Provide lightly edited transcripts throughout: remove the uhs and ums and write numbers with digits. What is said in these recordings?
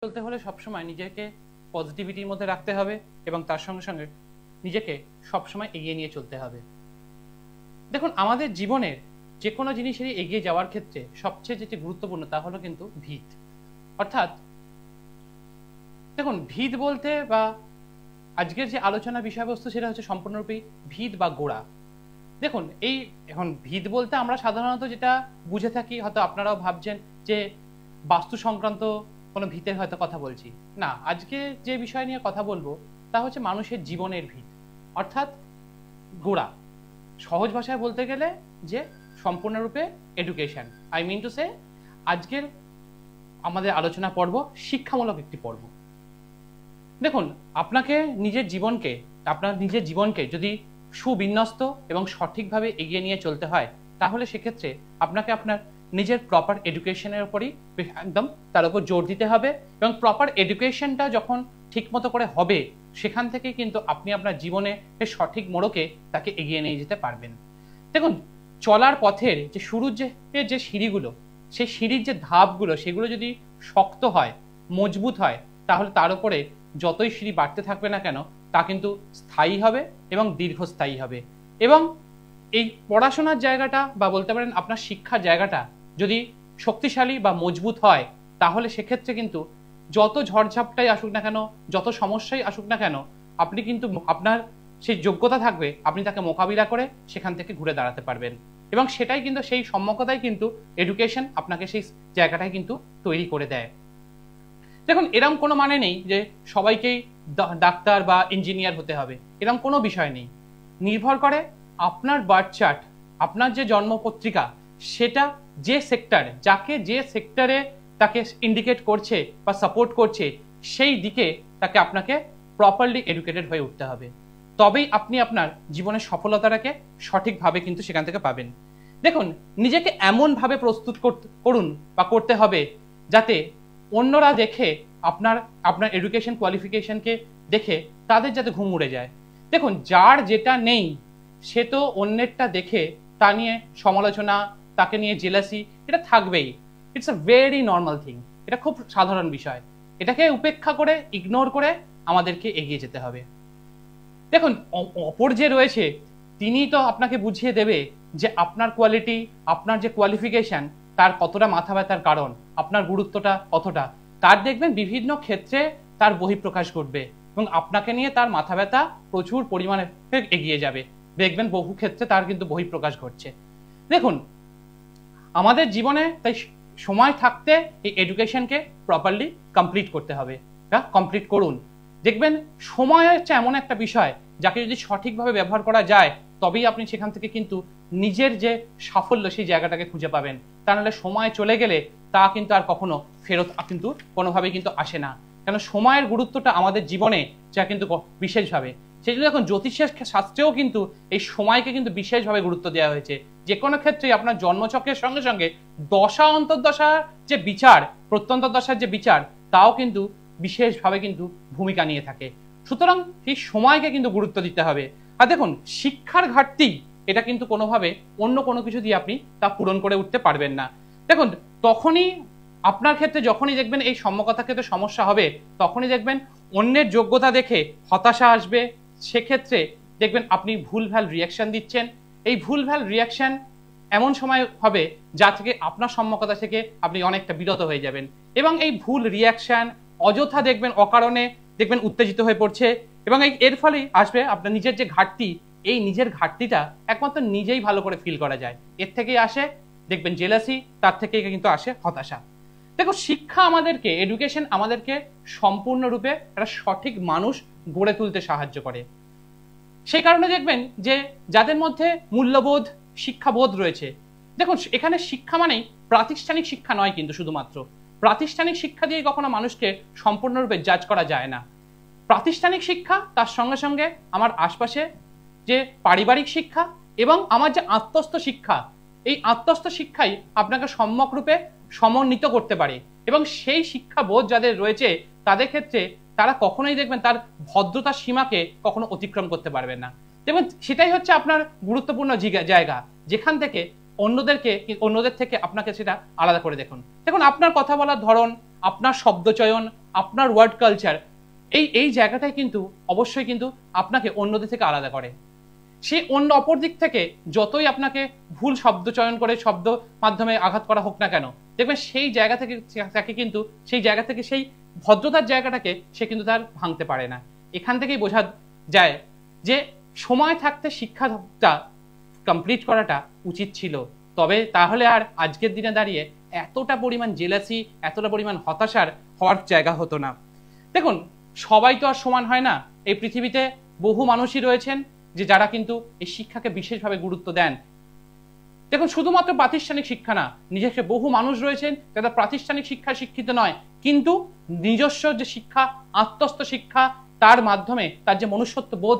চলতে হলে সবসময় নিজেকে পজিটিভিটির মধ্যে রাখতে হবে এবং তার সঙ্গে সঙ্গে নিজেকে সবসময় এগিয়ে নিয়ে চলতে হবে। দেখুন, আমাদের জীবনের যে কোনো জিনিসেরই এগিয়ে যাওয়ার ক্ষেত্রে সবচেয়ে যেটি গুরুত্বপূর্ণ তা হলো কিন্তু ভিত। অর্থাৎ দেখুন, ভিত বলতে বা আজকের যে আলোচনা বিষয়বস্তু সেটা হচ্ছে সম্পূর্ণরূপে ভিত বা গোড়া। দেখুন, এই এখন ভিত বলতে আমরা সাধারণত যেটা বুঝে থাকি, হয়তো আপনারাও ভাবছেন যে বাস্তু সংক্রান্ত কোনো ভিতের হয়তো কথা বলছি না। আজকে যে বিষয় নিয়ে কথা বলবো তা হচ্ছে মানুষের জীবনের ভিত, অর্থাৎ গোড়া। সহজ ভাষায় বলতে গেলে যে সম্পূর্ণরূপে education. I mean to say, আজকের আমাদের আলোচনা পর্ব শিক্ষামূলক একটি পর্ব। দেখুন, আপনার নিজের জীবনকে যদি সুবিন্যস্ত এবং সঠিকভাবে এগিয়ে নিয়ে চলতে হয়, তাহলে সেক্ষেত্রে আপনাকে আপনার নিজের প্রপার এডুকেশনের উপরই একদম তার উপর জোর দিতে হবে। এবং প্রপার এডুকেশনটা যখন ঠিকমতো করে হবে, সেখান থেকে কিন্তু আপনি আপনার জীবনে সঠিক মোড়কে তাকে এগিয়ে নিয়ে যেতে পারবেন। দেখুন, চলার পথের যে শুরুর যে সিঁড়িগুলো, সেই সিঁড়ির যে ধাপগুলো, সেগুলো যদি শক্ত হয়, মজবুত হয়, তাহলে তার উপরে যতই সিঁড়ি বাড়তে থাকবে না কেন, তা কিন্তু স্থায়ী হবে এবং দীর্ঘস্থায়ী হবে। এবং এই পড়াশোনার জায়গাটা বা বলতে পারেন আপনার শিক্ষার জায়গাটা যদি শক্তিশালী বা মজবুত হয়, তাহলে সেক্ষেত্রে কিন্তু যত ঝড়ঝাপটাই আসুক না কেন, যত সমস্যাই আসুক না কেন, আপনি কিন্তু আপনার সেই যোগ্যতা থাকবে, আপনি তাকে মোকাবিলা করে সেখান থেকে ঘুরে দাঁড়াতে পারবেন। এবং সেটাই কিন্তু সেই সম্যকতাই কিন্তু এডুকেশন আপনাকে সেই জায়গাটাই কিন্তু তৈরি করে দেয়। দেখুন, এরকম কোনো মানে নেই যে সবাইকেই ডাক্তার বা ইঞ্জিনিয়ার হতে হবে, এরকম কোনো বিষয় নেই। নির্ভর করে আপনার বার্থ চার্ট, আপনার যে জন্মপত্রিকা, সেটা যে সেক্টর, যাকে যে সেক্টরে তাকে ইন্ডিকেট করছে বা সাপোর্ট করছে, সেই দিকে তাকে আপনাকে প্রপারলি এডুকেটেড হয়ে উঠতে হবে। তবেই আপনি আপনার জীবনের সফলতাটাকে সঠিকভাবে কিন্তু সেখান থেকে পাবেন। দেখুন, নিজেকে এমনভাবে প্রস্তুত করুন বা করতে হবে যাতে অন্যরা দেখে আপনার এডুকেশন কোয়ালিফিকেশনকে দেখে তাদের যাতে ঘুম উড়ে যায়। দেখুন, যার যেটা নেই সে তো অন্যেরটা দেখে তা নিয়ে সমালোচনা, তাকে নিয়ে জেলাসি, এটা থাকবেই। It's a very normal thing, এটা খুব সাধারণ বিষয়। এটাকে উপেক্ষা করে, ইগনোর করে আমাদেরকে এগিয়ে যেতে হবে। দেখুন, অপর যে রয়েছে তিনি তো আপনাকে বুঝিয়ে দেবে যে আপনার কোয়ালিটি, আপনার যে কোয়ালিফিকেশন, তার কতটা মাথা ব্যথার কারণ, আপনার গুরুত্বটা কতটা, তার দেখবেন বিভিন্ন ক্ষেত্রে তার বহিঃপ্রকাশ ঘটবে এবং আপনাকে নিয়ে তার মাথা ব্যথা প্রচুর পরিমাণে এগিয়ে যাবে। দেখবেন বহু ক্ষেত্রে তার কিন্তু বহিঃপ্রকাশ ঘটছে। দেখুন, আমাদের জীবনে তাই সময় থাকতে এই এডুকেশনকে প্রপারলি কমপ্লিট করতে হবে, কমপ্লিট করুন। দেখবেন সময় হচ্ছে এমন একটা বিষয় যাকে যদি সঠিকভাবে ব্যবহার করা যায়, তবেই আপনি সেখান থেকে কিন্তু নিজের যে সাফল্য সেই জায়গাটাকে খুঁজে পাবেন। তা নাহলে সময় চলে গেলে তা কিন্তু আর কখনো ফেরত কিন্তু কোনোভাবেই কিন্তু আসে না। কেন, সময়ের গুরুত্বটা আমাদের জীবনে যা কিন্তু বিশেষভাবে, সেই জন্য এখন জ্যোতিষের শাস্ত্রেও কিন্তু এই সময়কে কিন্তু বিশেষভাবে গুরুত্ব দেওয়া হয়েছে। যে কোনো ক্ষেত্রে আপনার জন্মচক্রের সঙ্গে সঙ্গে দশা অন্তর্দশার যে বিচার, প্রত্যন্ত দশার যে বিচার, তাও কিন্তু বিশেষভাবে কিন্তু ভূমিকা নিয়ে থাকে। সুতরাং এই সময়কে কিন্তু গুরুত্ব দিতে হবে। আর দেখুন, শিক্ষার ঘাটতি এটা কিন্তু কোনোভাবে অন্য কোনো কিছু দিয়ে আপনি তা পূরণ করে উঠতে পারবেন না। দেখুন, তখনই আপনার ক্ষেত্রে যখনই দেখবেন এই সম্যকতার ক্ষেত্রে সমস্যা হবে, তখনই দেখবেন অন্যের যোগ্যতা দেখে হতাশা আসবে। সেক্ষেত্রে দেখবেন আপনি ভুলভাল রিয়াকশন দিচ্ছেন। এই ভুলভাল রিয়াকশন এমন সময় হবে যা থেকে আপনার সম্যকতা থেকে আপনি অনেকটা বিরত হয়ে যাবেন। এবং এই ভুল রিয়াকশন অযথা দেখবেন অকারণে দেখবেন উত্তেজিত হয়ে পড়ছে এবং এর ফলেই আসবে আপনার নিজের যে ঘাটতি, এই নিজের ঘাটতিটা একমাত্র নিজেই ভালো করে ফিল করা যায়। এর থেকেই আসে দেখবেন জেলাসি, তার থেকেই কিন্তু আসে হতাশা। দেখো, শিক্ষা আমাদেরকে, এডুকেশন আমাদেরকে সম্পূর্ণরূপে একটা সঠিক মানুষ গড়ে তুলতে সাহায্য করে। সেই কারণে দেখবেন যে যাদের মধ্যে মূল্যবোধ, শিক্ষাবোধ রয়েছে, দেখুন এখানে শিক্ষা মানেই প্রাতিষ্ঠানিক শিক্ষা নয়, কিন্তু শুধুমাত্র প্রাতিষ্ঠানিক শিক্ষা দিয়ে কখনো মানুষকে সম্পূর্ণরূপে জাজ করা যায় না। প্রাতিষ্ঠানিক শিক্ষা, তার সঙ্গে সঙ্গে আমার আশপাশে যে পারিবারিক শিক্ষা এবং আমার যে আত্মস্থ শিক্ষা, এই আত্মস্থ শিক্ষাই আপনাকে সম্যক রূপে সমন্বিত করতে পারে। এবং সেই শিক্ষাবোধ যাদের রয়েছে তাদের ক্ষেত্রে তারা কখনোই দেখবেন তার ভদ্রতার সীমাকে কখনো অতিক্রম করতে পারবেন না। দেখবেন সেটাই হচ্ছে আপনার গুরুত্বপূর্ণ জায়গা, যেখান থেকে অন্যদের থেকে আপনাকে সেটা আলাদা করে দেখুন। দেখুন, আপনার কথা বলার ধরন, আপনার শব্দচয়ন, আপনার ওয়ার্ড কালচার, এই জায়গাটাই কিন্তু অবশ্যই কিন্তু আপনাকে অন্যদের থেকে আলাদা করে। সে অন্য অপর দিক থেকে যতই আপনাকে ভুল শব্দ চয়ন করে শব্দ মাধ্যমে আঘাত করা হোক না কেন, দেখবেন সেই জায়গা থেকে তাকে কিন্তু সেই ভদ্রতার জায়গাটাকে সে কিন্তু তার ভাঙতে পারে না। এখান থেকেই বোঝা যায় যে সময় থাকতে শিক্ষাটা কমপ্লিট করাটা উচিত ছিল। তবে তাহলে আর আজকের দিনে দাঁড়িয়ে এতটা পরিমাণ জেলাসি, এতটা পরিমাণ হতাশার হওয়ার জায়গা হতো না। দেখুন, সবাই তো আর সমান হয় না। এই পৃথিবীতে বহু মানুষই রয়েছেন যে যারা কিন্তু এই শিক্ষাকে বিশেষভাবে গুরুত্ব দেন। দেখুন, শুধুমাত্র প্রাতিষ্ঠানিক শিক্ষা না, নিজস্ব বহু মানুষ রয়েছেন যারা প্রাতিষ্ঠানিক শিক্ষায় শিক্ষিত নয়, কিন্তু নিজস্ব যে শিক্ষা, আত্মস্থ শিক্ষা, তার মাধ্যমে তার যে মনুষ্যত্ব বোধ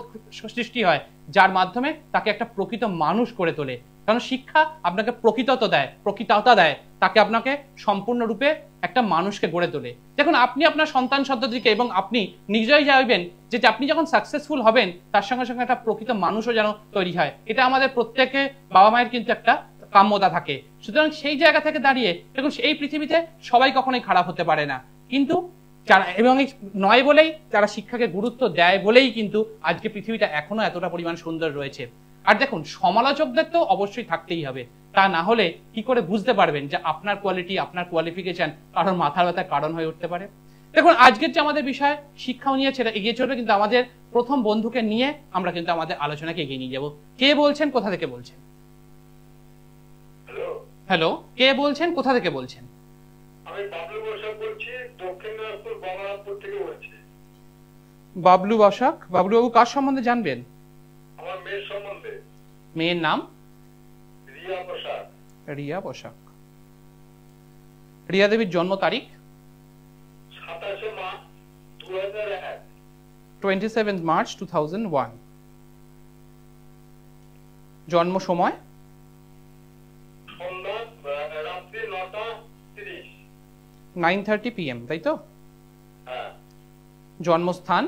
সৃষ্টি হয়, যার মাধ্যমে তাকে একটা প্রকৃত মানুষ করে তোলে। কারণ শিক্ষা আপনাকে প্রকৃততা দেয়, তাকে আপনাকে সম্পূর্ণরূপে একটা মানুষকে গড়ে তোলে। দেখুন, আপনি আপনার সন্তান সন্ততিকে এবং আপনি নিজেই চাইবেন যে আপনি যখন সাকসেসফুল হবেন তার সঙ্গে সঙ্গে একটা প্রকৃত মানুষও যেন তৈরি হয়। এটা আমাদের প্রত্যেকে বাবা মায়ের কিন্তু একটা কাম্যতা থাকে। সুতরাং সেই জায়গা থেকে দাঁড়িয়ে দেখুন, এই পৃথিবীতে সবাই কখনোই খারাপ হতে পারে না, কিন্তু যারা এবং নয় বলেই যারা শিক্ষাকে গুরুত্ব দেয় বলেই কিন্তু আজকে পৃথিবীটা এখনো এতটা পরিমাণ সুন্দর রয়েছে। আর দেখুন, সমালোচকদের তো অবশ্যই থাকতেই হবে, তা না হলে কি করে বুঝতে পারবেন যে আপনার কোয়ালিটি, আপনার কোয়ালিফিকেশন কারোর মাথার ব্যথার কারণ হয়ে উঠতে পারে। দেখুন, আজকের যে আমাদের বিষয় শিক্ষা নিয়ে সেটা এগিয়ে চলবে, কিন্তু আমাদের প্রথম বন্ধুকে নিয়ে আমরা কিন্তু আমাদের আলোচনাকে এগিয়ে নিয়ে যাব। কে বলছেন, কোথা থেকে বলছেন? হ্যালো, কে বলছেন, কোথা থেকে বলছেন? আমি বাবলু বসাক বলছি, দক্ষিণ দিনাজপুর বহরমপুর থেকে বলছি। বাবলু বসাক। বাবলু বাবু, কার সম্বন্ধে জানবেন? আমার মেয়ের সম্বন্ধে। মেয়ের নাম? রিয়া বসাক। রিয়া বসাক। রিয়া দেবীর জন্ম তারিখ? 27 মার্চ 2001। 27 মার্চ 2001। জন্ম সময়? সন্ধ্যা রাত্রি 9:30। 9:30 PM, তাই তো? হ্যাঁ। জন্মস্থান?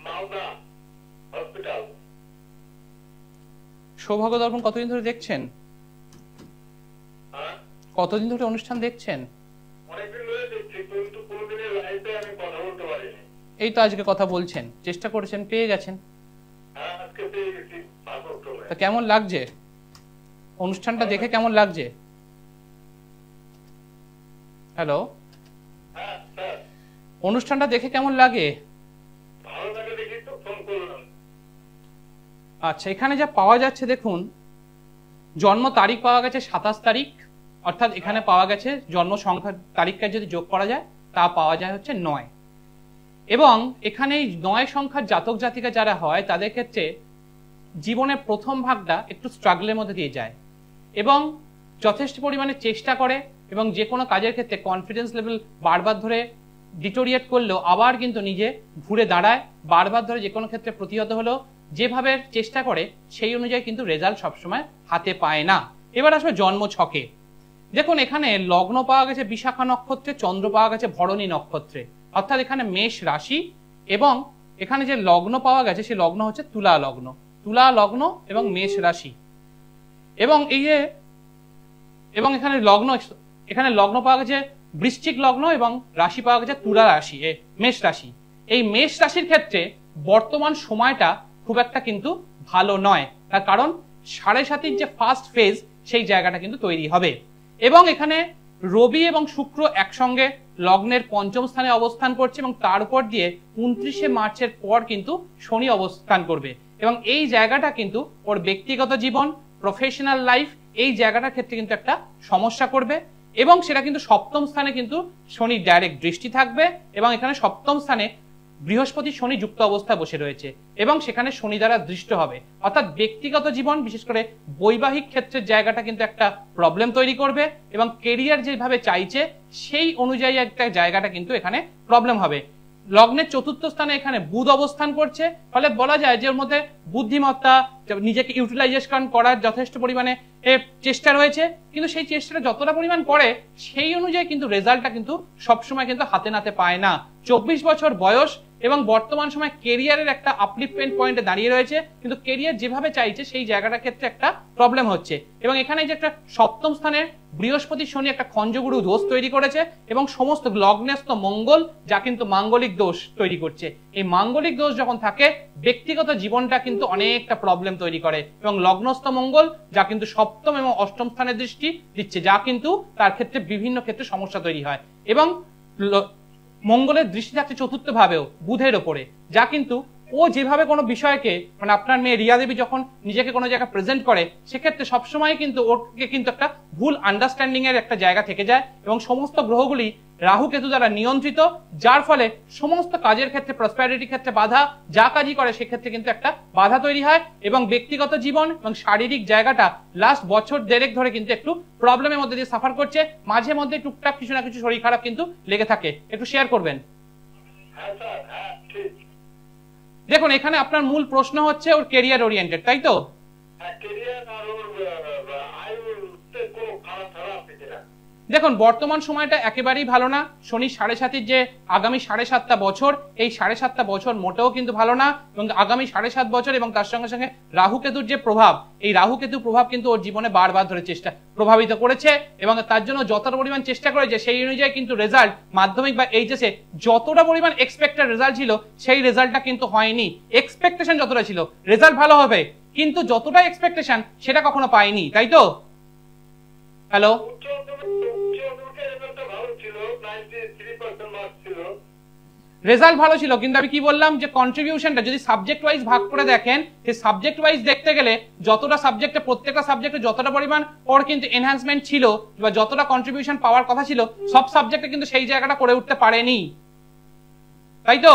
মালদা হসপিটাল। সৌভাগ্য দর্পণ কতদিন ধরে দেখছেন? হ্যাঁ, কতদিন ধরে অনুষ্ঠান দেখছেন? অনেকদিন ধরে দেখছি, কিন্তু কোনোদিনের লাইভে আমি কথা বলতে পারিনি। এই তো আজকে কথা বলছেন, চেষ্টা করেছেন, পেয়ে গেছেন। হ্যাঁ, আজকে পেয়ে গেছি। তা কেমন লাগছে অনুষ্ঠানটা দেখে? কেমন লাগছে? হ্যালো, হ্যাঁ স্যার। অনুষ্ঠানটা দেখে কেমন লাগে? ভালো লাগে দেখি তো ফোন করলাম। আচ্ছা, এখানে যা পাওয়া যাচ্ছে দেখুন, জন্ম তারিখ পাওয়া গেছে 27 তারিখ, অর্থাৎ এখানে পাওয়া গেছে জন্ম সংখ্যার তারিখটা যদি যোগ করা যায় তা পাওয়া যায় হচ্ছে 9। এবং এখানে এই 9 সংখ্যার জাতক জাতিকা যারা হয় তাদের ক্ষেত্রে জীবনের প্রথম ভাগটা একটু স্ট্রাগলের মধ্যে দিয়ে যায় এবং যথেষ্ট পরিমাণে চেষ্টা করে, এবং যে কোনো কাজের ক্ষেত্রে কনফিডেন্স লেভেল বারবার ধরে ডিটোরিয়েট করলেও আবার কিন্তু নিজে ঘুরে দাঁড়ায়, বারবার ধরে যে কোনো ক্ষেত্রে প্রতিহত হলেও যেভাবে চেষ্টা করে সেই অনুযায়ী কিন্তু রেজাল্ট সবসময় হাতে পায় না। এবার আসবে জন্ম ছকে। দেখুন, এখানে লগ্ন পাওয়া গেছে বিশাখা নক্ষত্রে, চন্দ্র পাওয়া গেছে ভরণী নক্ষত্রে, অর্থাৎ এখানে মেষ রাশি, এবং এখানে যে লগ্ন পাওয়া গেছে সেই লগ্ন হচ্ছে তুলা লগ্ন। তুলা লগ্ন এবং মেষ রাশি, এবং এখানে লগ্ন পাওয়া গেছে বৃশ্চিক লগ্ন এবং রাশি পাওয়া গেছে তুলা রাশি, মেষ রাশি। এই মেষ রাশির ক্ষেত্রে বর্তমান সময়টা খুব একটা কিন্তু ভালো নয়, তার কারণ 7.5 যে ফার্স্ট ফেজ সেই জায়গাটা কিন্তু তৈরি হবে। এবং এখানে রবি এবং শুক্র একসঙ্গে লগ্নের পঞ্চম স্থানে অবস্থান করছে, এবং তার উপর দিয়ে 29শে মার্চের পর কিন্তু শনি অবস্থান করবে, এবং এই জায়গাটা কিন্তু ওর ব্যক্তিগত জীবন, প্রফেশনাল লাইফ, এই জায়গাটার ক্ষেত্রে কিন্তু একটা সমস্যা করবে। এবং সেটা কিন্তু সপ্তম স্থানে কিন্তু শনি ডাইরেক্ট দৃষ্টি থাকবে, এবং এখানে সপ্তম স্থানে বৃহস্পতি শনি যুক্ত অবস্থায় বসে রয়েছে, এবং সেখানে শনি দ্বারা দৃষ্ট হবে, অর্থাৎ ব্যক্তিগত জীবন বিশেষ করে বৈবাহিক ক্ষেত্রের জায়গাটা কিন্তু একটা প্রবলেম তৈরি করবে, এবং কেরিয়ার যেভাবে চাইছে সেই অনুযায়ী একটা জায়গাটা কিন্তু এখানে প্রবলেম হবে। লগ্নের চতুর্থ স্থানে এখানে বুধ অবস্থান করছে, ফলে বলা যায় যে ওর মধ্যে বুদ্ধিমত্তা, নিজেকে ইউটিলাইজেশন করার যথেষ্ট পরিমাণে চেষ্টা রয়েছে, কিন্তু সেই চেষ্টাটা যতটা পরিমাণ করে সেই অনুযায়ী কিন্তু রেজাল্টটা কিন্তু সবসময় কিন্তু হাতে নাতে পায় না। 24 বছর বয়স এবং বর্তমান সময় কেরিয়ারের একটা আপলিফমেন্ট পয়েন্টে দাঁড়িয়ে রয়েছে, কিন্তু কেরিয়ার যেভাবে চাইছে সেই জায়গাটার ক্ষেত্রে একটা প্রবলেম হচ্ছে। এবং এখানে যে একটা সপ্তম স্থানে বৃহস্পতি শনি একটা খঞ্জগুরু দোষ তৈরি করেছে এবং সমস্ত লগ্নেস্থ মঙ্গল যা কিন্তু মাঙ্গলিক দোষ তৈরি করছে। এই মাঙ্গলিক দোষ যখন থাকে ব্যক্তিগত জীবনটা কিন্তু অনেকটা প্রবলেম তৈরি করে, এবং লগ্নস্থ মঙ্গল যা কিন্তু সপ্তম এবং অষ্টম স্থানের দৃষ্টি দিচ্ছে, যা কিন্তু তার ক্ষেত্রে বিভিন্ন ক্ষেত্রে সমস্যা তৈরি হয়। এবং মঙ্গলের দৃষ্টি থাকছে চতুর্থ ভাবেও বুধের ওপরে, যা কিন্তু ও যেভাবে কোনো বিষয়কে মানে আপনার মেয়ে রিয়া দেবী যখন নিজেকে কোনো জায়গায় প্রেজেন্ট করে সেক্ষেত্রে সবসময় কিন্তু ওকে কিন্তু একটা ভুল আন্ডারস্ট্যান্ডিং এর একটা জায়গা থেকে যায়, এবং সমস্ত গ্রহগুলি রাহু কেতু দ্বারা নিয়ন্ত্রিত, যার ফলে সমস্ত কাজের ক্ষেত্রে প্রসপ্যারিটির ক্ষেত্রে বাধা, যা কাজই করে সেক্ষেত্রে কিন্তু একটা বাধা তৈরি হয়। এবং ব্যক্তিগত জীবন এবং শারীরিক জায়গাটা লাস্ট বছর দেড়েক ধরে কিন্তু একটু প্রবলেমের মধ্যে দিয়ে সাফার করছে, মাঝে মধ্যে টুকটাক কিছু না কিছু শরীর খারাপ কিন্তু লেগে থাকে। একটু শেয়ার করবেন। হ্যাঁ স্যার, হ্যাঁ ঠিক। দেখুন এখানে আপনার মূল প্রশ্ন হচ্ছে ওর কেরিয়ার ওরিয়েন্টেড, তাই তো? হ্যাঁ, কেরিয়ার আর ওর আয়ুতে কোনো খারাপ ধারা আছে কিনা? দেখুন বর্তমান সময়টা একেবারেই ভালো না। শনি 7.5 যে আগামী 7.5 বছর, এই 7.5 বছর মোটেও কিন্তু ভালো না, এবং আগামী 7.5 বছর এবং তার সঙ্গে সঙ্গে রাহু কেতুর যে প্রভাব, এই রাহু কেতুর প্রভাব কিন্তু ওর জীবনে বারবার ধরে প্রভাবিত করেছে, এবং তার জন্য যতটা পরিমাণ চেষ্টা করেছে সেই অনুযায়ী কিন্তু রেজাল্ট মাধ্যমিক বা এইচএসে যতটা পরিমাণ এক্সপেক্টেড রেজাল্ট ছিল সেই রেজাল্টটা কিন্তু হয়নি। এক্সপেকটেশন যতটা ছিল রেজাল্ট ভালো হবে, কিন্তু যতটা এক্সপেকটেশন সেটা কখনো পায়নি, তাই তো? হ্যালো, রেজাল্ট ভালো ছিল, কিন্তু আমি কি বললাম যে কন্ট্রিবিউশনটা যদি সাবজেক্ট ওয়াইজ ভাগ করে দেখেন, সেই সাবজেক্ট ওয়াইজ দেখতে গেলে যতটা সাবজেক্টে প্রত্যেকটা সাবজেক্টে যতটা পরিমাণ ওর কিন্তু এনহ্যান্সমেন্ট ছিল বা যতটা কন্ট্রিবিউশন পাওয়ার কথা ছিল সব সাবজেক্টে কিন্তু সেই জায়গাটা করে উঠতে পারেনি, তাই তো?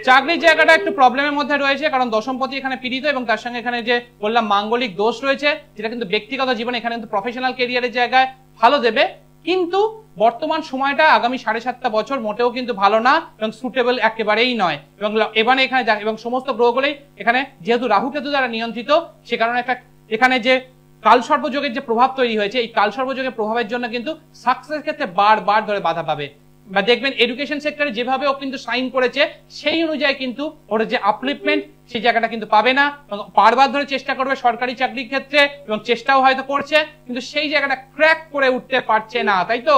চাকরির জায়গাটা একটু প্রবলেমের মধ্যে রয়েছে, কারণ দশমপতি এখানে পীড়িত, এবং তার সঙ্গে এখানে যে বললাম মাঙ্গলিক দোষ রয়েছে, যেটা কিন্তু ব্যক্তিগত জীবনে এখানে কিন্তু প্রফেশনাল ক্যারিয়ারের জায়গায় ভালো দেবে, কিন্তু বর্তমান সময়টা আগামী 7.5 বছর মোটেও কিন্তু ভালো না এবং সুটেবল একেবারেই নয়। এবং এবারে এখানে এবং সমস্ত গ্রহগুলোই এখানে যেহেতু রাহু কেতু দ্বারা নিয়ন্ত্রিত, সে কারণে একটা এখানে যে কালসর্পযোগের যে প্রভাব তৈরি হয়েছে, এই কালসর্পযোগের প্রভাবের জন্য কিন্তু সাকসেস ক্ষেত্রে বারবার ধরে বাধা পাবে। বা দেখবেন এডুকেশন সেক্টরে যেভাবে ও কিন্তু সাইন করেছে সেই অনুযায়ী কিন্তু ওর যে আপলিফমেন্ট সেই জায়গাটা কিন্তু পাবে না, এবং বারবার ধরে চেষ্টা করবে সরকারি চাকরির ক্ষেত্রে, এবং চেষ্টাও হয়তো করছে, কিন্তু সেই জায়গাটা ক্র্যাক করে উঠতে পারছে না, তাই তো?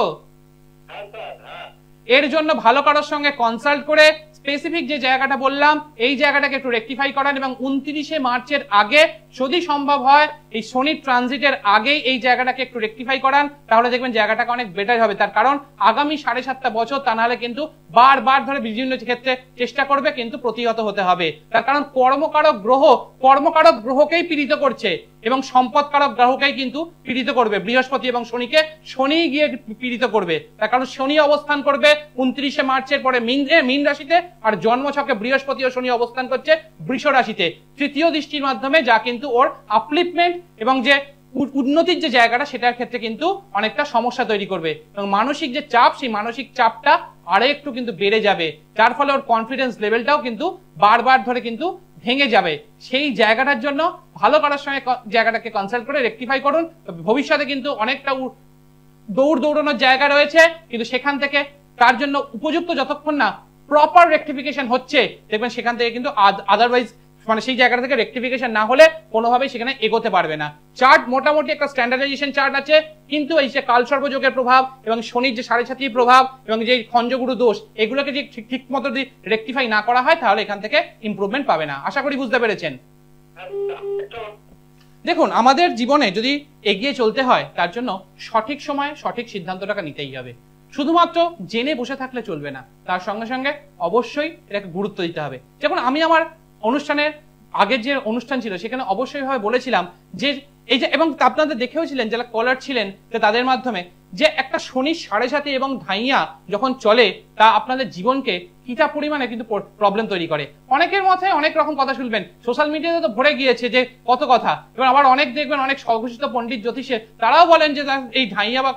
এর জন্য ভালো কারোর সঙ্গে কনসাল্ট করে স্পেসিফিক যে জায়গাটা বললাম এই জায়গাটাকে একটু রেকটিফাই করান, এবং 29শে মার্চের আগে যদি সম্ভব হয় এই শনির ট্রানজিটের আগেই এই জায়গাটাকে একটু রেকটিফাই করান, তাহলে দেখবেন জায়গাটাকে অনেক বেটার হবে। তার কারণ আগামী 7.5 বছর তা নাহলে কিন্তু বারবার ধরে বিভিন্ন ক্ষেত্রে চেষ্টা করবে, কিন্তু প্রতিহত হতে হবে। তার কারণ কর্মকারক গ্রহকেই পীড়িত করছে, এবং সম্পদকারক গ্রহকেই কিন্তু পীড়িত করবে। বৃহস্পতি এবং শনিকে শনি গিয়ে পীড়িত করবে, তার কারণ শনি অবস্থান করবে 29শে মার্চের পরে মীন রাশিতে, আর জন্মছকে বৃহস্পতি ও শনি অবস্থান করছে বৃষ রাশিতে তৃতীয় দৃষ্টির মাধ্যমে, যা কিন্তু ওর আপলিফমেন্ট এবং যে উন্নতির যে জায়গাটা সেটার ক্ষেত্রে কিন্তু অনেকটা সমস্যা তৈরি করবে, এবং মানসিক যে চাপ সেই মানসিক চাপটা আরো একটু কিন্তু বেড়ে যাবে, যার ফলে ওর কনফিডেন্স লেভেলটাও কিন্তু বারবার ধরে কিন্তু ভেঙে যাবে। সেই জায়গাটার জন্য ভালো করার সঙ্গে জায়গাটাকে কনসাল্ট করে রেকটিফাই করুন। ভবিষ্যতে কিন্তু অনেকটা দৌড়ানোর জায়গা রয়েছে, কিন্তু সেখান থেকে তার জন্য উপযুক্ত যতক্ষণ না প্রপার রেকটিফিকেশন হচ্ছে দেখবেন সেখান থেকে কিন্তু আদারওয়াইজ মানে সেই জায়গা থেকে রেকটিফিকেশন না হলে কোনোভাবেই সেখানে এগোতে পারবে না। চার্ট মোটামুটি একটা স্ট্যান্ডার্ডাইজেশন চার্ট আছে, কিন্তু এই যে কালসর্পযোগের প্রভাব এবং শনির যে 7.5 প্রভাব এবং যে খঞ্জগুরু দোষ, এগুলোকে যদি ঠিক মতো যদি রেকটিফাই না করা হয় তাহলে এখান থেকে ইমপ্রুভমেন্ট পাবে না। আশা করি বুঝতে পেরেছেন। দেখুন আমাদের জীবনে যদি এগিয়ে চলতে হয় তার জন্য সঠিক সময়ে সঠিক সিদ্ধান্তটাকে নিতেই হবে। শুধুমাত্র জেনে বসে থাকলে চলবে না, তার সঙ্গে সঙ্গে অবশ্যই এটাকে গুরুত্ব দিতে হবে। যেমন আমি আমার অনুষ্ঠানের আগের যে অনুষ্ঠান ছিল সেখানে অবশ্যই ভাবে বলেছিলাম যে এই যে, এবং আপনাদের দেখেও ছিলেন যারা কলার ছিলেন যে তাদের মাধ্যমে, যে একটা শনি 7.5 এবং ঢাইয়া যখন চলে তা আপনাদের জীবনকে কিটা পরিমাণে কিন্তু প্রবলেম তৈরি করে। অনেকের মাথায় অনেক রকম কথা শুনবেন, সোশ্যাল মিডিয়াতে তো ভরে গিয়েছে যে কত কথা, এবং আবার অনেক দেখবেন অনেক স্বঘোষিত পণ্ডিত জ্যোতিষে তারাও বলেন যে এই ঢাইয়া বা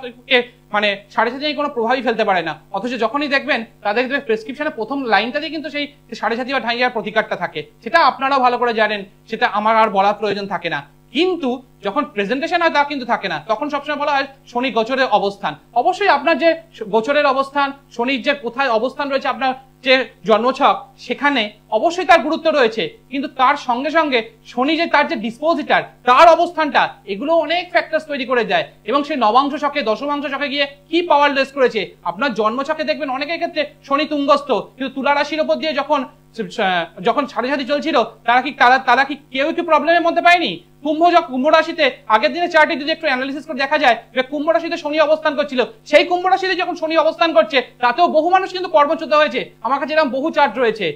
মানে 7.5 কোনো প্রভাবই ফেলতে পারে না, অথচ যখনই দেখবেন তাদের প্রেসক্রিপশনে প্রথম লাইনটাতেই কিন্তু সেই 7.5 বা ঢাইয়ার প্রতিকারটা থাকে। সেটা আপনারাও ভালো করে জানেন, সেটা আমার আর বলার প্রয়োজন থাকে না। কিন্তু যখন প্রেজেন্টেশন হয় তা কিন্তু থাকে না, তখন সবসময় বলা হয় শনি গোচরের অবস্থান। অবশ্যই আপনার যে গোচরের অবস্থান, শনির যে কোথায় অবস্থান রয়েছে আপনার যে জন্মছক, সেখানে অবশ্যই তার গুরুত্ব রয়েছে, কিন্তু তার সঙ্গে সঙ্গে শনি যে তার যে ডিসপোজিটার, তার অবস্থানটা, এগুলো অনেক ফ্যাক্টরস তৈরি করে দেয়। এবং সেই নবাংশ ছকে দশমাংশ ছকে গিয়ে কি পাওয়ার লেস করেছে, আপনার জন্মছকে দেখবেন অনেকের ক্ষেত্রে শনি তুঙ্গস্থ, কিন্তু তুলা রাশির উপর দিয়ে যখন সাড়ে সাথী চলছিল, তারা কি কেউ কি প্রবলেমের মধ্যে পায়নি? কুম্ভ রাশিতে আগের দিনে চার্টে যদি একটু অ্যানালিসিস করে দেখা যায় যে কুম্ভ রাশিতে শনি অবস্থান করছিল, সেই কুম্ভ রাশিতে যখন শনি অবস্থান করছে তাতেও বহু মানুষ কিন্তু কর্মচ্যুত হয়েছে। আমার কাছে এরকম বহু চার্ট রয়েছে।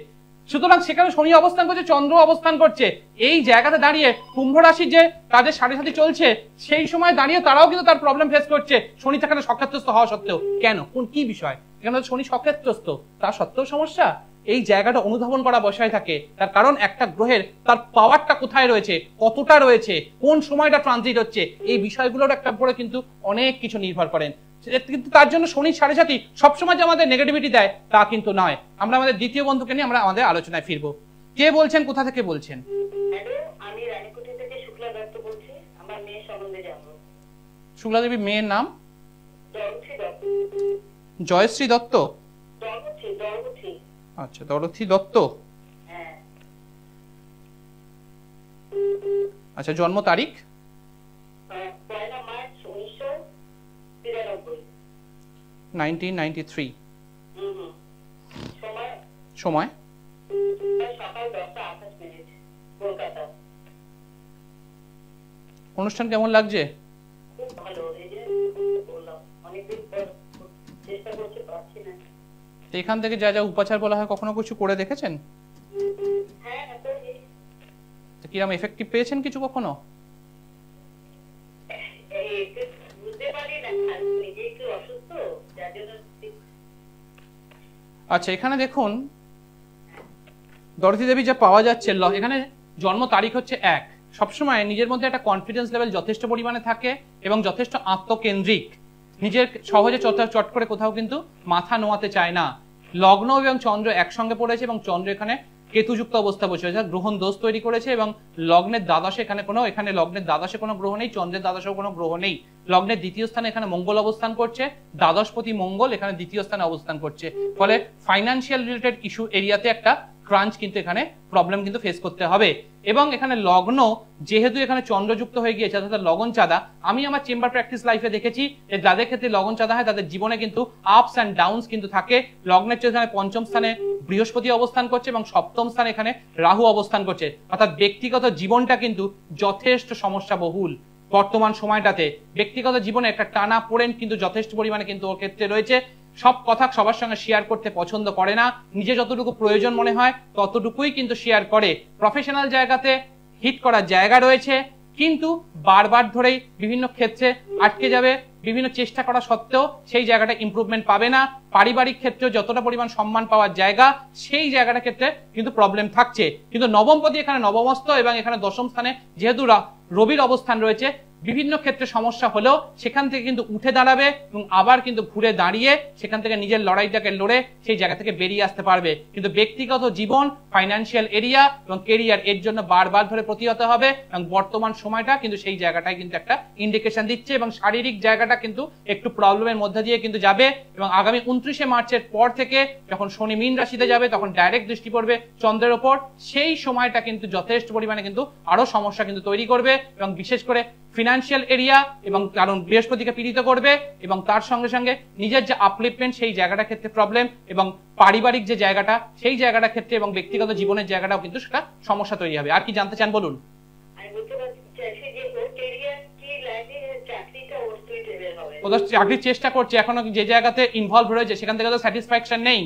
সুতরাং সেখানে শনি অবস্থান করছে, চন্দ্র অবস্থান করছে, এই জায়গাতে দাঁড়িয়ে কুম্ভ রাশির যে তাদের সাড়ে সাথী চলছে, সেই সময় দাঁড়িয়ে তারাও কিন্তু তার প্রবলেম ফেস করছে শনি সেখানে সক্ষেত্রস্থ হওয়া সত্ত্বেও। কেন, কোন কি বিষয়? এখানে শনি সক্ষেত্রস্থ, তার সত্ত্বেও সমস্যা। এই জায়গাটা অনুধাবন করা বসায় থাকে, তার কারণ একটা গ্রহের তার পাওয়ারটা কোথায় রয়েছে, কতটা রয়েছে, কোন সময়টা ট্রানজিট হচ্ছে, এই বিষয়গুলোর একটা উপরে কিন্তু অনেক কিছু নির্ভর করেন। কিন্তু তার জন্য শনি সাড়ে সাথী সবসময় যে আমাদের নেগেটিভিটি দেয় তা কিন্তু নয়। আমরা আমাদের দ্বিতীয় বন্ধুকে নিয়ে আমরা আমাদের আলোচনায় ফিরবো। কে বলছেন, কোথা থেকে বলছেন? হ্যালো, আমি রানীকুঠি থেকে শুক্লা দত্ত বলছি। আমার মেয়ে সম্বন্ধে জানবো। শুক্লা দেবী, মেয়ের নাম? দরগথি দত্ত। জয়শ্রী দত্ত? দরগথি। আচ্ছা, দরগথি দত্ত। হ্যাঁ। আচ্ছা, জন্ম তারিখ? 1 মার্চ 1993। 1993। সময় সময়? সকাল 10:28 কলকাতা। অনুষ্ঠান কেমন লাগছে? খুব ভালো। এই যে বললাম অনেকদিন পর চেষ্টা করছি, পারছি না। এখান থেকে যা যা উপাচার বলা হয় কখনো কিছু করে দেখেছেন? হ্যাঁ, করি। কিরকম এফেক্টিভ পেয়েছেন কিছু কখনো? বুঝতে পারি না, নিজে একটু অসুস্থ, যার জন্য। আচ্ছা, এখানে দেখুন দরগথি দেবী যা পাওয়া যাচ্ছে, এখানে জন্ম তারিখ হচ্ছে 1। সবসময় নিজের মধ্যে একটা কনফিডেন্স লেভেল যথেষ্ট পরিমাণে থাকে এবং যথেষ্ট আত্মকেন্দ্রিক, নিজের সহজে চট করে কোথাও কিন্তু মাথা নোয়াতে চায় না। লগ্ন এবং চন্দ্র একসঙ্গে পড়েছে এবং চন্দ্র এখানে কেতুযুক্ত অবস্থা বসে আছে, গ্রহণ দোষ তৈরি করেছে। এবং লগ্নের দ্বাদশে এখানে লগ্নের দ্বাদশে কোনো গ্রহ নেই, চন্দ্রের দ্বাদশেও কোনো গ্রহ নেই। লগ্নের দ্বিতীয় স্থানে এখানে মঙ্গল অবস্থান করছে, দ্বাদশপতি মঙ্গল এখানে দ্বিতীয় স্থানে অবস্থান করছে। ফলে ফাইন্যান্সিয়াল রিলেটেড ইস্যু এরিয়াতে একটা ক্রাঞ্চ কিন্তু এখানে প্রবলেম কিন্তু ফেস করতে হবে। এবং এখানে লগ্ন যেহেতু এখানে চন্দ্রযুক্ত হয়ে গিয়েছে, অর্থাৎ লগন চাঁদা, আমি আমার চেম্বার প্র্যাকটিস লাইফে দেখেছি যে যাদের ক্ষেত্রে লগন চাঁদা হয় তাদের জীবনে কিন্তু আপস অ্যান্ড ডাউনস কিন্তু থাকে। লগ্নের চেয়ে এখানে পঞ্চম স্থানে বৃহস্পতি অবস্থান করছে এবং সপ্তম স্থানে এখানে রাহু অবস্থান করছে, অর্থাৎ ব্যক্তিগত জীবনটা কিন্তু যথেষ্ট সমস্যা বহুল। বর্তমান সময়টাতে ব্যক্তিগত জীবনে একটা টানা পোড়েন কিন্তু যথেষ্ট পরিমাণে কিন্তু ওর ক্ষেত্রে রয়েছে। সব কথা সবার সঙ্গে শেয়ার করতে পছন্দ করে না, নিজে যতটুকু প্রয়োজন মনে হয় ততটুকুই কিন্তু শেয়ার করে। প্রফেশনাল জায়গাতে হিট করার জায়গা রয়েছে, কিন্তু বারবার ধরেই বিভিন্ন ক্ষেত্রে আটকে যাবে, বিভিন্ন চেষ্টা করা সত্ত্বেও সেই জায়গাটা ইমপ্রুভমেন্ট পাবে না। পারিবারিক ক্ষেত্রে যতটা পরিমাণ সম্মান পাওয়ার জায়গা, সেই জায়গাটার ক্ষেত্রে কিন্তু প্রবলেম থাকছে। কিন্তু নবমপতি এখানে নবমস্ত এবং এখানে দশম স্থানে যেহেতু রবির অবস্থান রয়েছে, বিভিন্ন ক্ষেত্রে সমস্যা হলেও সেখান থেকে কিন্তু উঠে দাঁড়াবে এবং আবার কিন্তু ঘুরে দাঁড়িয়ে সেখান থেকে নিজের লড়াইটাকে লড়ে সেই জায়গা থেকে বেরিয়ে আসতে পারবে। কিন্তু ব্যক্তিগত জীবন, ফাইন্যান্সিয়াল এরিয়া এবং কেরিয়ার, এর জন্য বারবার ধরে প্রতিহত হবে এবং বর্তমান সময়টা কিন্তু সেই জায়গাটায় কিন্তু একটা ইন্ডিকেশন দিচ্ছে। এবং শারীরিক জায়গাটা কিন্তু একটু প্রবলেমের মধ্যে দিয়ে কিন্তু যাবে। এবং আগামী 29শে মার্চের পর থেকে যখন শনি মীন রাশিতে যাবে, তখন ডাইরেক্ট দৃষ্টি পড়বে চন্দ্রের ওপর, সেই সময়টা কিন্তু যথেষ্ট পরিমাণে কিন্তু আরো সমস্যা কিন্তু তৈরি করবে। এবং বিশেষ করে ফিনান্সিয়াল এরিয়া, এবং কারণ বৃহস্পতিকে পীড়িত করবে এবং তার সঙ্গে সঙ্গে নিজের যে আপলিফমেন্ট সেই জায়গাটার ক্ষেত্রে প্রবলেম, এবং পারিবারিক যে জায়গাটা সেই জায়গাটার ক্ষেত্রে এবং ব্যক্তিগত জীবনের জায়গাটাও কিন্তু সেটা সমস্যা তৈরি হবে। আর কি জানতে চান বলুন? ওদের চাকরির চেষ্টা করছে, এখনো যে জায়গাতে ইনভলভ রয়েছে সেখান থেকে তো স্যাটিসফ্যাকশন নেই।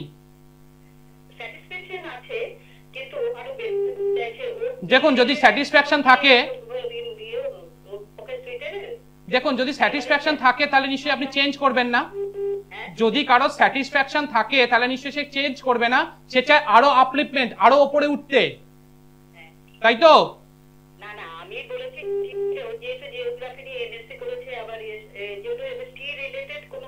দেখুন যদি স্যাটিসফ্যাকশন থাকে, তাহলে নিশ্চয়ই আপনি চেঞ্জ করবেন না। যদি কারো স্যাটিসফ্যাকশন থাকে তাহলে নিশ্চয়ই সে চেঞ্জ করবে না, সে চায় আরো আপলিফমেন্ট, আরো উপরে উঠতে, তাই তো? না না, আমি বলেছি যেহেতু জিওগ্রাফি নিয়ে এমএসসি করেছে, আবার যেহেতু এমএসসি রিলেটেড কোনো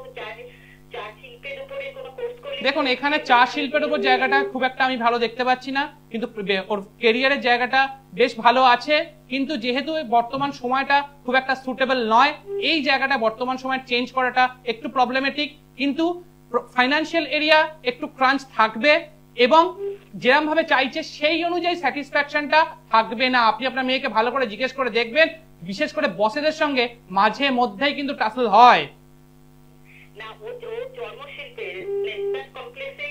চার শিল্পের উপরে কোনো কোর্স দেখুন এখানে চা শিল্পের উপর জায়গাটা খুব একটা আমি ভালো দেখতে পাচ্ছি না, কিন্তু ওর কেরিয়ারের জায়গাটা বেশ ভালো আছে, কিন্তু যেহেতু বর্তমান সময়টা খুব একটা সুটেবল নয়, এই জায়গাটা বর্তমান সময় চেঞ্জ করাটা একটু প্রবলেমেটিক। কিন্তু ফাইন্যান্সিয়াল এরিয়া একটু ক্রাঞ্চ থাকবে এবং যেরকম ভাবে চাইছে সেই অনুযায়ী স্যাটিসফ্যাকশনটা থাকবে না। আপনি আপনার মেয়েকে ভালো করে জিজ্ঞেস করে দেখবেন, বিশেষ করে বসেদের সঙ্গে মাঝে মধ্যেই কিন্তু টাসল হয়। না, ও চর্মশিল্পের কমপ্লেক্সে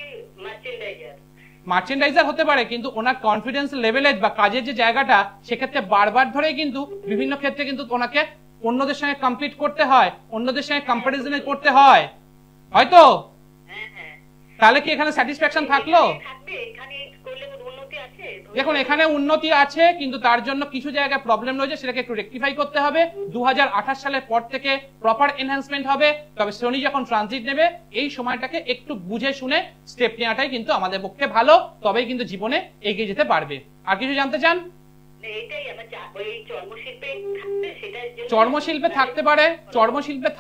মার্চেন্ডাইজার হতে পারে, কিন্তু ওনার কনফিডেন্স লেভেলের বা কাজের যে জায়গাটা, সেক্ষেত্রে বারবার ধরেই কিন্তু বিভিন্ন ক্ষেত্রে কিন্তু ওনাকে অন্যদের সঙ্গে কম্পিট করতে হয়, অন্যদের সঙ্গে কম্পারিজনে করতে হয়, হয়তো। তাহলে কি এখানে স্যাটিসফ্যাকশন থাকলো? দেখুন এখানে উন্নতি আছে, কিন্তু তার জন্য কিছু জায়গায় প্রবলেম রয়েছে, সেটাকে একটু রেকটিফাই করতে হবে। 2028 সালের পর থেকে প্রপার এনহ্যান্সমেন্ট হবে, তবে শনি যখন ট্রানজিট নেবে এই সময়টাকে একটু বুঝে শুনে স্টেপ নেওয়াটাই কিন্তু আমাদের পক্ষে ভালো, তবেই কিন্তু জীবনে এগিয়ে যেতে পারবে। আর কিছু জানতে চান? চর্মশিল্পে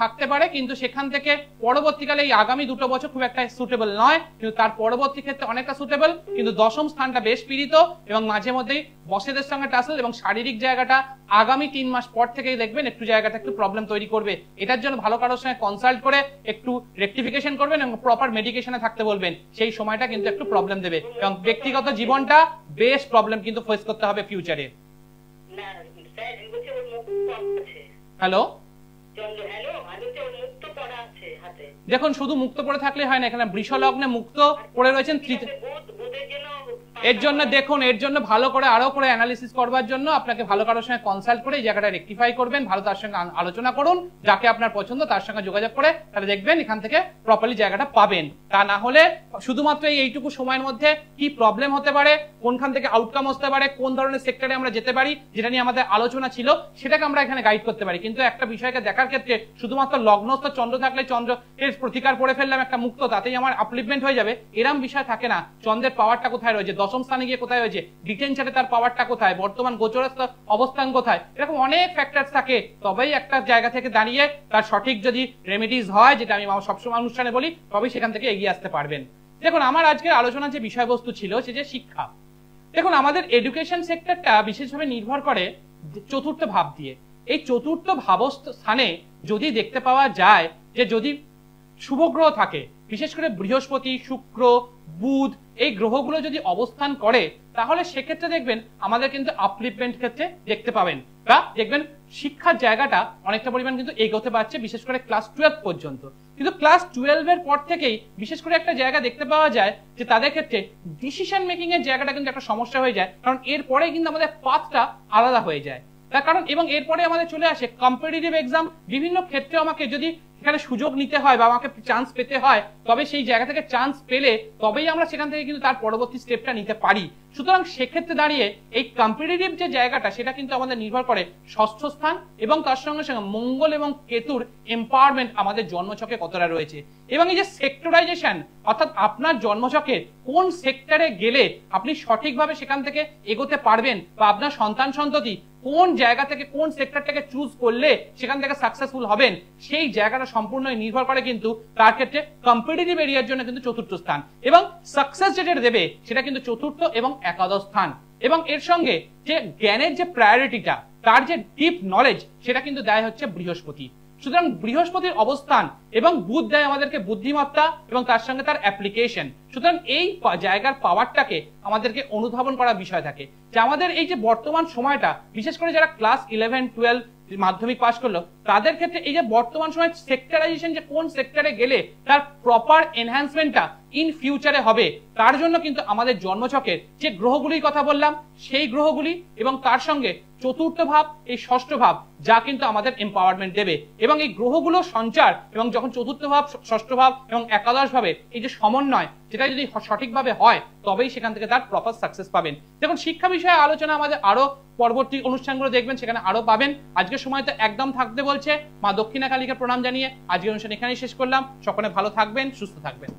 থাকতে পারে, কিন্তু সেখান থেকে পরবর্তীকালে এই আগামী 2 বছর খুব একটা সুটেবল নয়, কিন্তু তার পরবর্তী ক্ষেত্রে অনেকটা সুটেবল। কিন্তু দশম স্থানটা বেশ পীড়িত এবং মাঝে মধ্যেই বসেদের সঙ্গে টাসল এবং শারীরিক জায়গাটা আগামী 3 মাস পর থেকেই দেখবেন একটু জায়গাটা একটু প্রবলেম তৈরি করবে। এটার জন্য ভালো কারোর সঙ্গে কনসাল্ট করে একটু রেকটিফিকেশন করবেন এবং প্রপার মেডিকেশনে থাকতে বলবেন, সেই সময়টা কিন্তু একটু প্রবলেম দেবে এবং ব্যক্তিগত জীবনটা বেশ প্রবলেম কিন্তু ফেস করতে হবে ফিউচারে। হ্যালো, দেখুন শুধু মুক্ত পড়ে থাকলে হয় না, এখানে বৃষ লগ্নে মুক্ত পড়ে রয়েছেন। এর জন্য দেখুন, এর জন্য ভালো করে আরো করে অ্যানালিসিস করবার জন্য আপনাকে ভালো কারোর সঙ্গে কনসাল্ট করে এই জায়গাটা রেকটিফাই করবেন, ভালো তার সঙ্গে আলোচনা করুন, যাকে আপনার পছন্দ তার সঙ্গে যোগাযোগ করে তাহলে দেখবেন এখান থেকে প্রপারলি জায়গাটা পাবেন। তা না হলে শুধুমাত্র এইটুকু সময়ের মধ্যে কি প্রবলেম হতে পারে, কোনখান থেকে আউটকাম আসতে পারে, কোন ধরনের সেক্টরে আমরা যেতে পারি, যেটা নিয়ে আমাদের আলোচনা ছিল সেটাকে আমরা এখানে গাইড করতে পারি। কিন্তু একটা বিষয়কে দেখার ক্ষেত্রে শুধুমাত্র লগ্নস্থ চন্দ্র থাকলে চন্দ্র এর প্রতিকার পড়ে ফেললাম একটা মুক্ত, তাতেই আমার আপলিফমেন্ট হয়ে যাবে, এরম বিষয় থাকে না। চন্দ্রের পাওয়ারটা কোথায় রয়েছে, দশম স্থানে গিয়ে কোথায় হয়েছে, ডিটেনশনে তার পাওয়ারটা কোথায়, বর্তমান গোচরস্থ অবস্থান কোথায়, এরকম অনেক ফ্যাক্টরস থাকে। তবেই একটা জায়গা থেকে দাঁড়িয়ে তার সঠিক যদি রেমেডিজ হয়, যেটা আমি সবসময় অনুষ্ঠানে বলি, তবেই সেখান থেকে এগিয়ে আসতে পারবেন। দেখুন আমার আজকের আলোচনার যে বিষয়বস্তু ছিল সে যে শিক্ষা। দেখুন আমাদের এডুকেশন সেক্টরটা বিশেষভাবে নির্ভর করে চতুর্থ ভাব দিয়ে। এই চতুর্থ ভাবস্থানে যদি দেখতে পাওয়া যায় যে যদি শুভ গ্রহ থাকে, বিশেষ করে বৃহস্পতি, শুক্র, বুধ, এই গ্রহগুলো যদি অবস্থান করে, তাহলে সেক্ষেত্রে দেখবেন আমাদের কিন্তু আপলিফমেন্ট ক্ষেত্রে দেখতে পাবেন, বা দেখবেন শিক্ষার জায়গাটা অনেকটা পরিমাণ কিন্তু এগোতে পারছে, বিশেষ করে ক্লাস 12 পর্যন্ত। কিন্তু ক্লাস 12 এর পর থেকেই বিশেষ করে একটা জায়গা দেখতে পাওয়া যায় যে তাদের ক্ষেত্রে ডিসিশন মেকিং এর জায়গাটা কিন্তু একটা সমস্যা হয়ে যায়, কারণ এরপরে কিন্তু আমাদের পাথটা আলাদা হয়ে যায়। তার কারণ এবং এরপরে আমাদের চলে আসে কম্পিটিটিভ এক্সাম। বিভিন্ন ক্ষেত্রে আমাকে যদি এখানে সুযোগ নিতে হয় বা আমাকে চান্স পেতে হয়, তবে সেই জায়গা থেকে চান্স পেলে তবেই আমরা সেখান থেকে কিন্তু তার পরবর্তী স্টেপটা নিতে পারি। সুতরাং সেক্ষেত্রে দাঁড়িয়ে এই কম্পিটিটিভ যে জায়গাটা সেটা কিন্তু আমাদের নির্ভর করে ষষ্ঠ স্থান এবং তার সঙ্গে সঙ্গে মঙ্গল এবং কেতুর এম্পাওয়ারমেন্ট আমাদের জন্মছকে কতটা রয়েছে, এবং এই যে সেক্টরাইজেশন, অর্থাৎ আপনার জন্মছকে কোন সেক্টরে গেলে আপনি সঠিকভাবে সেখান থেকে এগোতে পারবেন, বা আপনার সন্তান সন্ততি কোন জায়গা থেকে কোন সেক্টরটাকে চুজ করলে সেখান থেকে সাকসেসফুল হবেন, সেই জায়গাটা সম্পূর্ণই নির্ভর করে কিন্তু তার ক্ষেত্রে কম্পিটিটিভ এরিয়ার জন্য কিন্তু চতুর্থ স্থান, এবং সাকসেস যেটা দেবে সেটা কিন্তু চতুর্থ এবং একাদশ স্থান। এবং এর সঙ্গে যে জ্ঞানের যে প্রায়োরিটিটা, তার যে ডিপ নলেজ, সেটা কিন্তু দেয় হচ্ছে বৃহস্পতি। সুতরাং বৃহস্পতির অবস্থান এবং বুধ দেয় আমাদেরকে বুদ্ধিমত্তা এবং তার সঙ্গে তার অ্যাপ্লিকেশন। সুতরাং এই জায়গার পাওয়ারটাকে আমাদেরকে অনুধাবন করার বিষয় থাকে যে আমাদের এই যে বর্তমান সময়টা, বিশেষ করে যারা ক্লাস 11-12 মাধ্যমিক পাস করলো, তাদের ক্ষেত্রে এই যে বর্তমান সময় সেক্টরাইজেশন, যে কোন সেক্টরে গেলে তার প্রপার এনহ্যান্সমেন্টটা ইন ফিউচারে হবে, তার জন্য কিন্তু আমাদের জন্মছকের যে গ্রহগুলির কথা বললাম সেই গ্রহগুলি এবং তার সঙ্গে চতুর্থ ভাব, এই ষষ্ঠ ভাব, যা কিন্তু আমাদের এম্পাওয়ারমেন্ট দেবে। এবং এই গ্রহগুলো সঞ্চার এবং যখন চতুর্থ ভাব, ষষ্ঠ ভাব এবং একাদশ ভাবে এই যে সমন্বয়, যেটা যদি সঠিকভাবে হয় তবেই সেখান থেকে তার প্রপার সাকসেস পাবেন। দেখুন শিক্ষা বিষয়ে আলোচনা আমাদের আরো পরবর্তী অনুষ্ঠানগুলো দেখবেন, সেখানে আরো পাবেন। আজকের সময় তো একদম থাকতে বলছে। মা দক্ষিণা কালীকে প্রণাম জানিয়ে আজকের অনুষ্ঠান এখানেই শেষ করলাম। সকলে ভালো থাকবেন, সুস্থ থাকবেন।